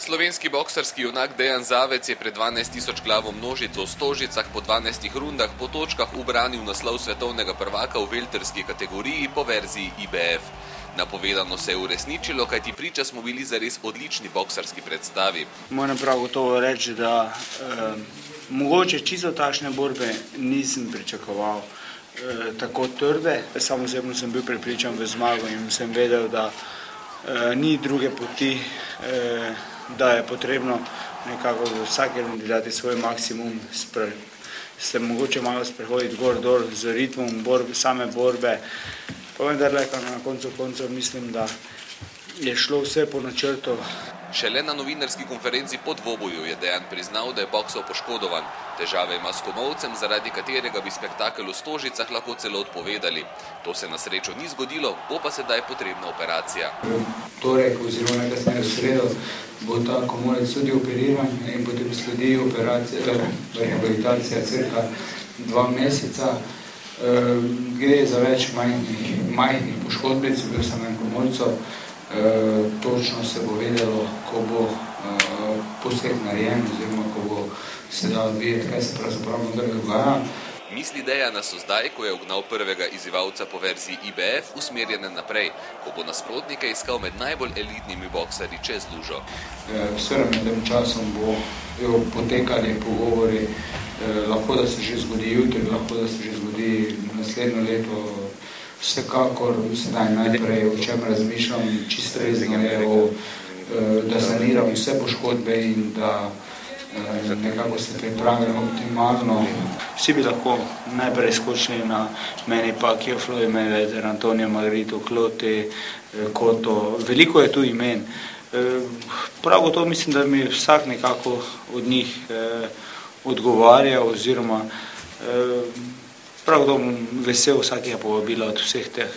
Slovenski boksarski junak Dejan Zavec je pred 12.000 glavo množico v Stožicah po 12 rundah po točkah ubranil naslov svetovnega prvaka v velterski kategoriji po verziji IBF. Napovedano se je uresničilo, kajti priča smo bili zares odlični boksarski predstavi. Moram prav gotovo reči, da mogoče čisto takšne borbe nisem pričakoval tako trde. Sam osebno sem bil prepričan v zmago in sem vedel, da ni druge poti, da je potrebno nekako v vsake rundi dati svoj maksimum, se mogoče malo sprehoditi gor-dol z ritmom same borbe. Pa vendar na koncu koncev mislim, da je šlo vse po načrtu. Šele na novinarski konferenci po dvoboju je Dejan priznal, da je boksal poškodovan. Težave ima s komolcem, zaradi katerega bi spektakel v Stožicah lahko celo odpovedali. To se na srečo ni zgodilo, bo pa sedaj potrebna operacija. Torek oziroma najkasneje v sredo bo ta komolec tudi operiran in potem sledi operacija, rehabilitacija cirka 2 meseca. Gre za več majhnih poškodbic v samem komolcu. Točno se bo vedelo, ko bo poseg narejen oziroma ko bo se dalo videti, kaj se pravzaprav dogaja. Misli Dejana so zdaj, ko je ugnal prvega izzivalca po verziji IBF, usmerjene naprej, ko bo nasprotnike iskal med najbolj elitnimi boksarji čez lužo. Seveda med tem časom bo potekali pogovori, lahko da se že zgodi jutri, lahko da se že zgodi naslednjo leto. Vsekakor sedaj najprej, o čem razmišljam, čisto resno je, da saniram vse poškodbe in da nekako se pripravim optimalno. Vsi bi lahko najprej skočili na meni Pacquiao, Floyd Mayweather, Antonio Margarito, Clottey, Cotto, veliko je tu imen. Prav gotovo mislim, da mi vsak nekako od njih odgovarja oziroma prav gotovo vesel vsakega povabila od vseh teh.